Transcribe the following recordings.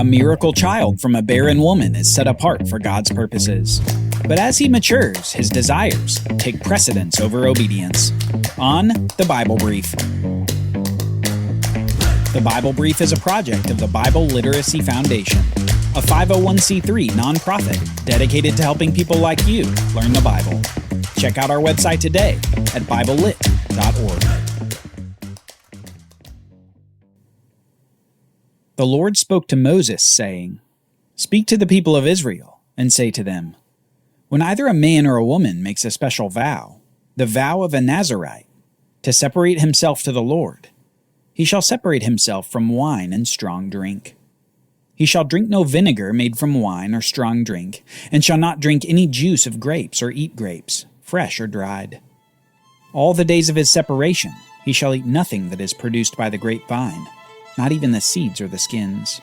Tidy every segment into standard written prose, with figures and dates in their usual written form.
miracle child from a barren woman is set apart for God's purposes. But as he matures, his desires take precedence over obedience. On The Bible Brief. The Bible Brief is a project of the Bible Literacy Foundation, a 501c3 nonprofit dedicated to helping people like you learn the Bible. Check out our website today at BibleLit.org. The Lord spoke to Moses, saying, "Speak to the people of Israel, and say to them, when either a man or a woman makes a special vow, the vow of a Nazarite, to separate himself to the Lord, he shall separate himself from wine and strong drink. He shall drink no vinegar made from wine or strong drink, and shall not drink any juice of grapes or eat grapes, fresh or dried. All the days of his separation he shall eat nothing that is produced by the grapevine, not even the seeds or the skins.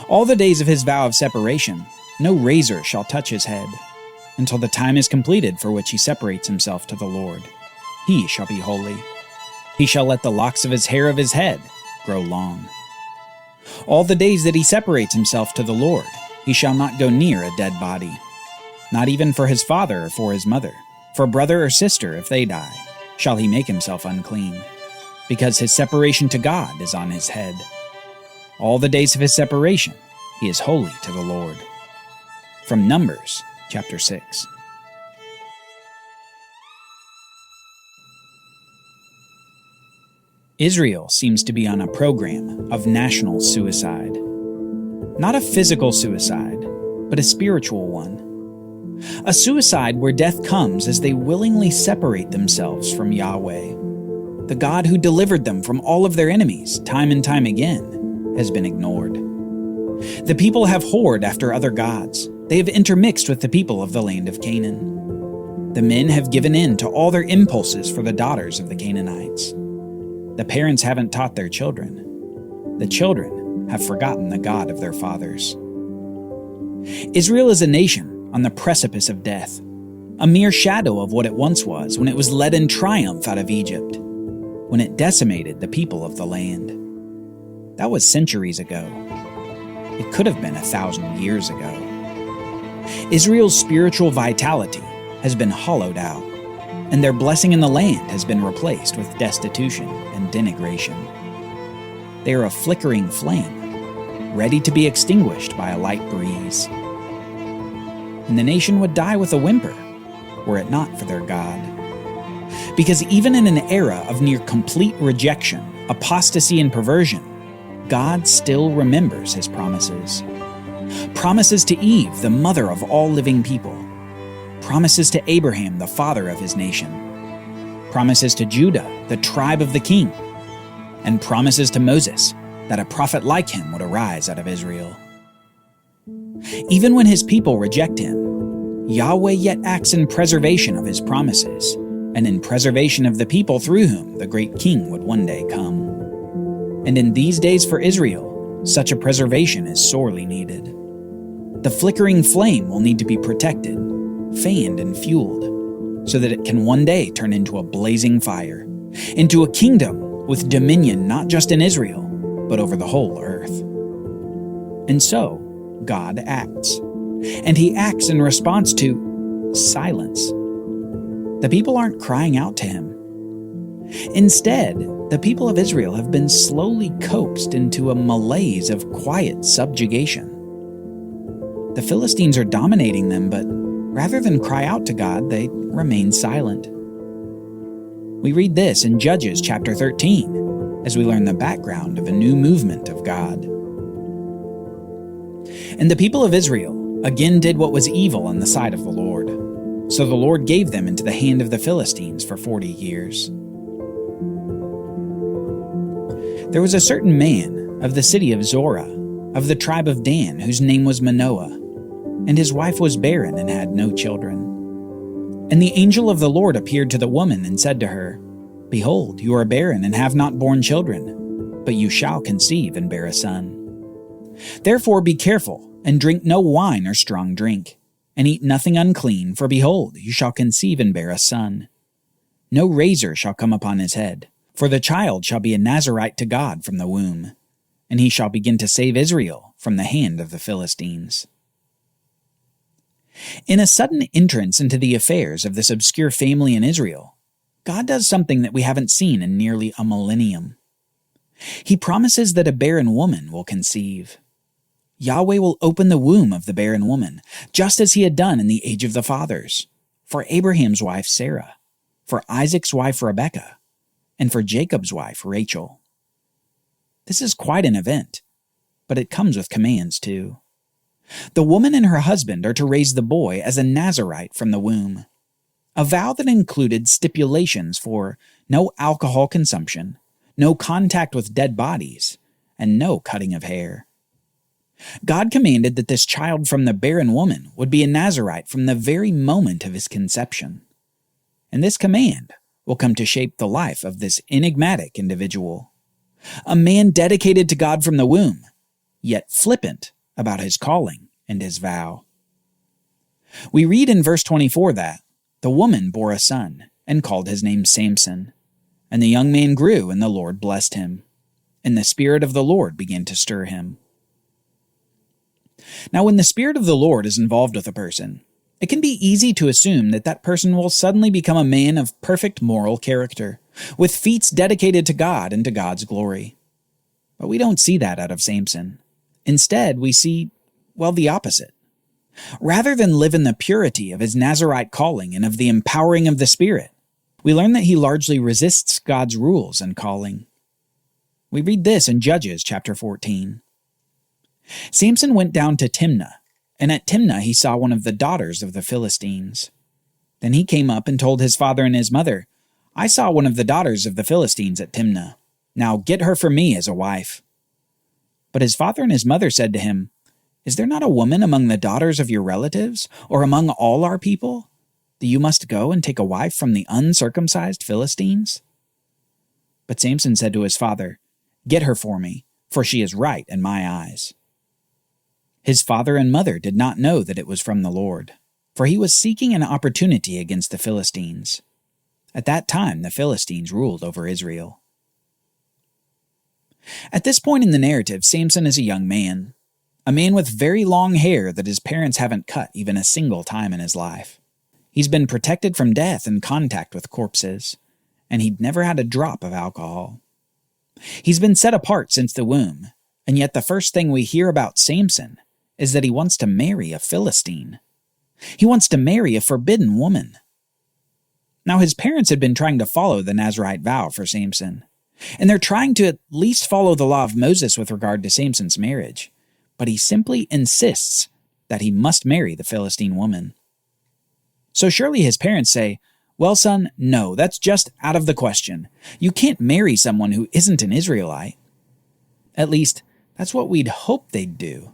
All the days of his vow of separation, no razor shall touch his head, until the time is completed for which he separates himself to the Lord. He shall be holy. He shall let the locks of his hair of his head grow long. All the days that he separates himself to the Lord, he shall not go near a dead body, not even for his father or for his mother, for brother or sister if they die, shall he make himself unclean, because his separation to God is on his head. All the days of his separation he is holy to the Lord." From Numbers, chapter 6. Israel seems to be on a program of national suicide. Not a physical suicide, but a spiritual one. A suicide where death comes as they willingly separate themselves from Yahweh. The God who delivered them from all of their enemies time and time again has been ignored. The people have whored after other gods. They have intermixed with the people of the land of Canaan. The men have given in to all their impulses for the daughters of the Canaanites. The parents haven't taught their children. The children have forgotten the God of their fathers. Israel is a nation on the precipice of death, a mere shadow of what it once was when it was led in triumph out of Egypt, when it decimated the people of the land. That was centuries ago. It could have been 1,000 years ago. Israel's spiritual vitality has been hollowed out, and their blessing in the land has been replaced with destitution and denigration. They are a flickering flame, ready to be extinguished by a light breeze. And the nation would die with a whimper, were it not for their God. Because even in an era of near complete rejection, apostasy, and perversion, God still remembers his promises. Promises to Eve, the mother of all living people. Promises to Abraham, the father of his nation. Promises to Judah, the tribe of the king. And promises to Moses that a prophet like him would arise out of Israel. Even when his people reject him, Yahweh yet acts in preservation of his promises, and in preservation of the people through whom the great king would one day come. And in these days for Israel, such a preservation is sorely needed. The flickering flame will need to be protected, fanned and fueled, so that it can one day turn into a blazing fire, into a kingdom with dominion not just in Israel, but over the whole earth. And so, God acts. And he acts in response to silence. The people aren't crying out to him. Instead, the people of Israel have been slowly coaxed into a malaise of quiet subjugation. The Philistines are dominating them, but rather than cry out to God, they remain silent. We read this in Judges chapter 13, as we learn the background of a new movement of God. And the people of Israel again did what was evil in the sight of the Lord. So the Lord gave them into the hand of the Philistines for 40 years. There was a certain man of the city of Zorah, of the tribe of Dan, whose name was Manoah, and his wife was barren and had no children. And the angel of the Lord appeared to the woman and said to her, "Behold, you are barren and have not borne children, but you shall conceive and bear a son. Therefore be careful, and drink no wine or strong drink, and eat nothing unclean, for behold, you shall conceive and bear a son. No razor shall come upon his head, for the child shall be a Nazarite to God from the womb, and he shall begin to save Israel from the hand of the Philistines." In a sudden entrance into the affairs of this obscure family in Israel, God does something that we haven't seen in nearly a millennium. He promises that a barren woman will conceive. Yahweh will open the womb of the barren woman, just as he had done in the age of the fathers, for Abraham's wife Sarah, for Isaac's wife Rebekah, and for Jacob's wife Rachel. This is quite an event, but it comes with commands too. The woman and her husband are to raise the boy as a Nazarite from the womb, a vow that included stipulations for no alcohol consumption, no contact with dead bodies, and no cutting of hair. God commanded that this child from the barren woman would be a Nazarite from the very moment of his conception. And this command will come to shape the life of this enigmatic individual, a man dedicated to God from the womb, yet flippant about his calling and his vow. We read in verse 24 that the woman bore a son and called his name Samson, and the young man grew and the Lord blessed him, and the Spirit of the Lord began to stir him. Now, when the Spirit of the Lord is involved with a person, it can be easy to assume that that person will suddenly become a man of perfect moral character, with feats dedicated to God and to God's glory. But we don't see that out of Samson. Instead, we see, the opposite. Rather than live in the purity of his Nazarite calling and of the empowering of the Spirit, we learn that he largely resists God's rules and calling. We read this in Judges chapter 14. Samson went down to Timnah, and at Timnah he saw one of the daughters of the Philistines. Then he came up and told his father and his mother, "I saw one of the daughters of the Philistines at Timnah. Now get her for me as a wife." But his father and his mother said to him, "Is there not a woman among the daughters of your relatives, or among all our people, that you must go and take a wife from the uncircumcised Philistines?" But Samson said to his father, "Get her for me, for she is right in my eyes." His father and mother did not know that it was from the Lord, for he was seeking an opportunity against the Philistines. At that time, the Philistines ruled over Israel. At this point in the narrative, Samson is a young man, a man with very long hair that his parents haven't cut even a single time in his life. He's been protected from death and contact with corpses, and he'd never had a drop of alcohol. He's been set apart since the womb, and yet the first thing we hear about Samson is that he wants to marry a Philistine. He wants to marry a forbidden woman. Now, his parents had been trying to follow the Nazarite vow for Samson, and they're trying to at least follow the law of Moses with regard to Samson's marriage, but he simply insists that he must marry the Philistine woman. So surely his parents say, "Well, son, no, that's just out of the question. You can't marry someone who isn't an Israelite." At least, that's what we'd hope they'd do.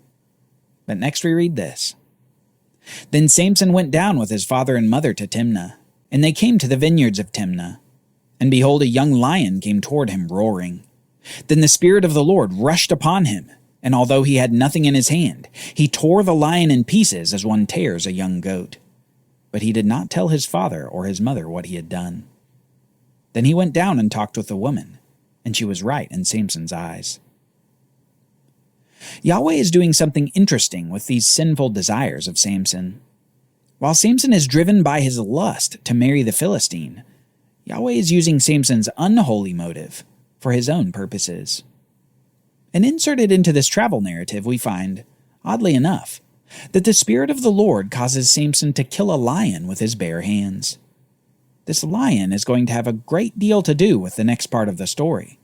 But next we read this. Then Samson went down with his father and mother to Timnah, and they came to the vineyards of Timnah. And behold, a young lion came toward him roaring. Then the Spirit of the Lord rushed upon him, and although he had nothing in his hand, he tore the lion in pieces as one tears a young goat. But he did not tell his father or his mother what he had done. Then he went down and talked with the woman, and she was right in Samson's eyes. Yahweh is doing something interesting with these sinful desires of Samson. While Samson is driven by his lust to marry the Philistine, Yahweh is using Samson's unholy motive for his own purposes. And inserted into this travel narrative, we find, oddly enough, that the Spirit of the Lord causes Samson to kill a lion with his bare hands. This lion is going to have a great deal to do with the next part of the story,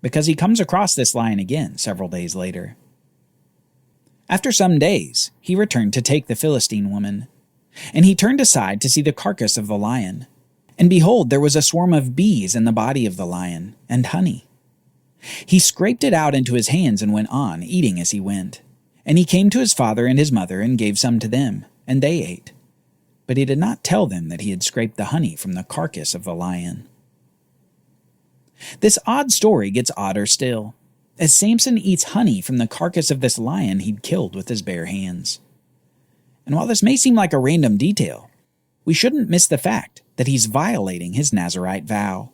because he comes across this lion again several days later. After some days, he returned to take the Philistine woman, and he turned aside to see the carcass of the lion. And behold, there was a swarm of bees in the body of the lion, and honey. He scraped it out into his hands and went on, eating as he went. And he came to his father and his mother and gave some to them, and they ate. But he did not tell them that he had scraped the honey from the carcass of the lion. This odd story gets odder still, as Samson eats honey from the carcass of this lion he'd killed with his bare hands. And while this may seem like a random detail, we shouldn't miss the fact that he's violating his Nazarite vow.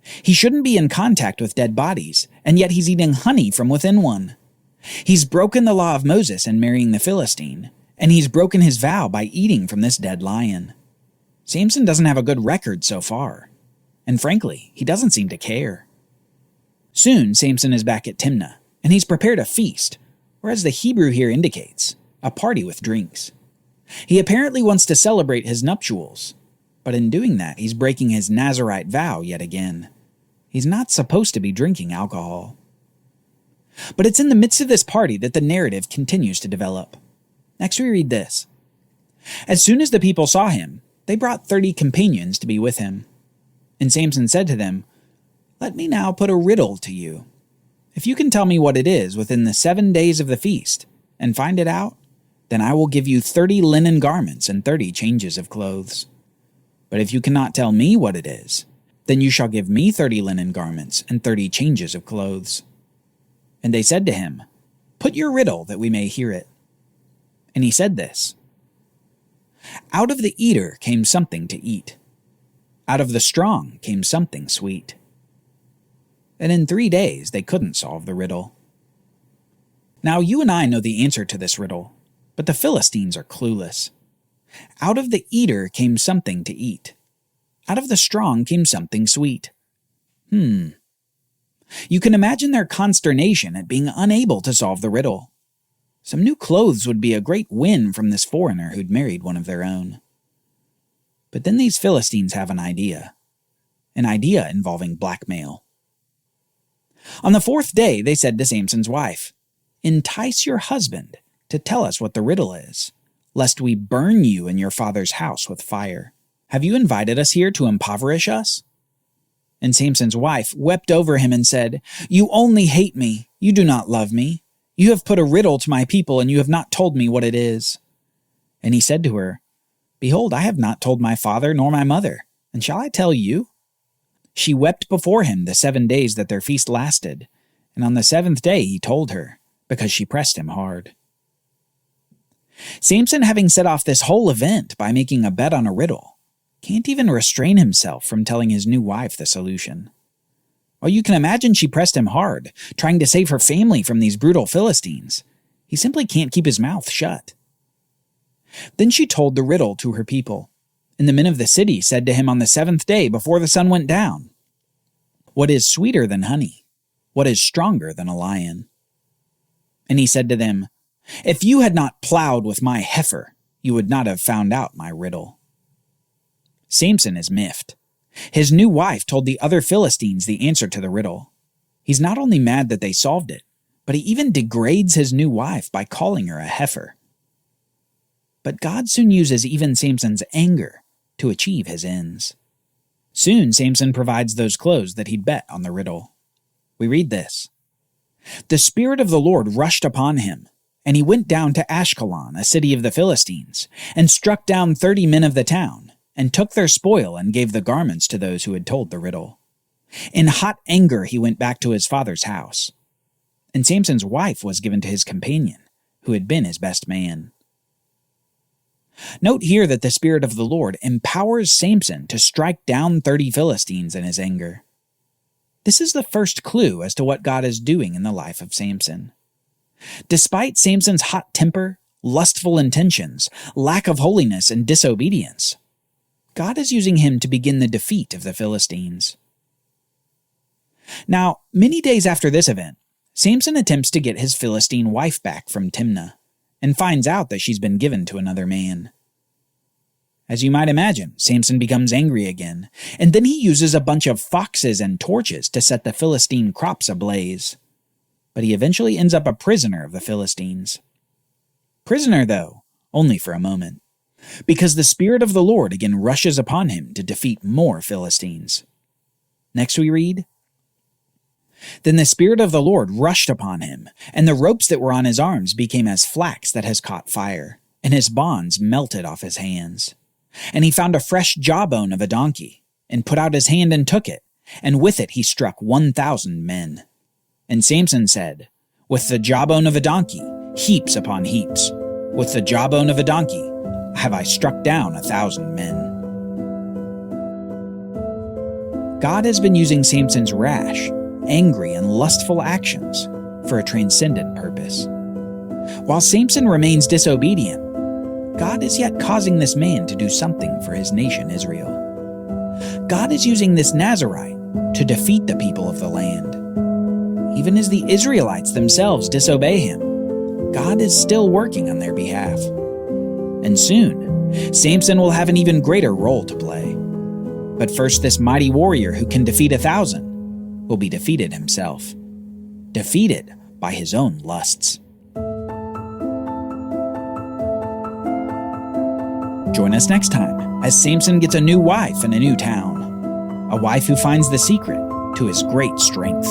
He shouldn't be in contact with dead bodies, and yet he's eating honey from within one. He's broken the law of Moses in marrying the Philistine, and he's broken his vow by eating from this dead lion. Samson doesn't have a good record so far, and frankly, he doesn't seem to care. Soon, Samson is back at Timnah, and he's prepared a feast, or as the Hebrew here indicates, a party with drinks. He apparently wants to celebrate his nuptials, but in doing that, he's breaking his Nazarite vow yet again. He's not supposed to be drinking alcohol. But it's in the midst of this party that the narrative continues to develop. Next we read this. As soon as the people saw him, they brought 30 companions to be with him. And Samson said to them, "Let me now put a riddle to you. If you can tell me what it is within the 7 days of the feast, and find it out, then I will give you 30 linen garments and 30 changes of clothes. But if you cannot tell me what it is, then you shall give me 30 linen garments and 30 changes of clothes." And they said to him, "Put your riddle that we may hear it." And he said this: "Out of the eater came something to eat. Out of the strong came something sweet." And in 3 days they couldn't solve the riddle. Now you and I know the answer to this riddle, but the Philistines are clueless. Out of the eater came something to eat. Out of the strong came something sweet. You can imagine their consternation at being unable to solve the riddle. Some new clothes would be a great win from this foreigner who'd married one of their own. But then these Philistines have an idea involving blackmail. On the 4th day, they said to Samson's wife, "Entice your husband to tell us what the riddle is, lest we burn you and your father's house with fire. Have you invited us here to impoverish us?" And Samson's wife wept over him and said, "You only hate me. You do not love me. You have put a riddle to my people, and you have not told me what it is." And he said to her, "Behold, I have not told my father nor my mother, and shall I tell you?" She wept before him the 7 days that their feast lasted, and on the 7th day he told her, because she pressed him hard. Samson, having set off this whole event by making a bet on a riddle, can't even restrain himself from telling his new wife the solution. Well, you can imagine she pressed him hard, trying to save her family from these brutal Philistines. He simply can't keep his mouth shut. Then she told the riddle to her people, and the men of the city said to him on the 7th day before the sun went down, "What is sweeter than honey? What is stronger than a lion?" And he said to them, "If you had not plowed with my heifer, you would not have found out my riddle." Samson is miffed. His new wife told the other Philistines the answer to the riddle. He's not only mad that they solved it, but he even degrades his new wife by calling her a heifer. But God soon uses even Samson's anger to achieve his ends. Soon Samson provides those clothes that he'd bet on the riddle. We read this. The Spirit of the Lord rushed upon him, and he went down to Ashkelon, a city of the Philistines, and struck down 30 men of the town, and took their spoil and gave the garments to those who had told the riddle. In hot anger he went back to his father's house. And Samson's wife was given to his companion, who had been his best man. Note here that the Spirit of the Lord empowers Samson to strike down 30 Philistines in his anger. This is the first clue as to what God is doing in the life of Samson. Despite Samson's hot temper, lustful intentions, lack of holiness, and disobedience, God is using him to begin the defeat of the Philistines. Now, many days after this event, Samson attempts to get his Philistine wife back from Timnah, and finds out that she's been given to another man. As you might imagine, Samson becomes angry again, and then he uses a bunch of foxes and torches to set the Philistine crops ablaze. But he eventually ends up a prisoner of the Philistines. Prisoner, though, only for a moment, because the Spirit of the Lord again rushes upon him to defeat more Philistines. Next we read, Then the Spirit of the Lord rushed upon him, and the ropes that were on his arms became as flax that has caught fire, and his bonds melted off his hands. And he found a fresh jawbone of a donkey, and put out his hand and took it, and with it he struck 1,000 men. And Samson said, With the jawbone of a donkey, heaps upon heaps. With the jawbone of a donkey, have I struck down 1,000 men. God has been using Samson's rash, angry, and lustful actions for a transcendent purpose. While Samson remains disobedient, God is yet causing this man to do something for his nation Israel. God is using this Nazarite to defeat the people of the land. Even as the Israelites themselves disobey him, God is still working on their behalf. And soon, Samson will have an even greater role to play. But first, this mighty warrior who can defeat 1,000 will be defeated himself, defeated by his own lusts. Join us next time as Samson gets a new wife in a new town, a wife who finds the secret to his great strength.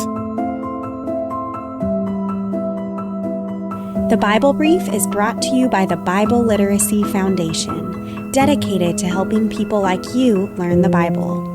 The Bible Brief is brought to you by the Bible Literacy Foundation, dedicated to helping people like you learn the Bible.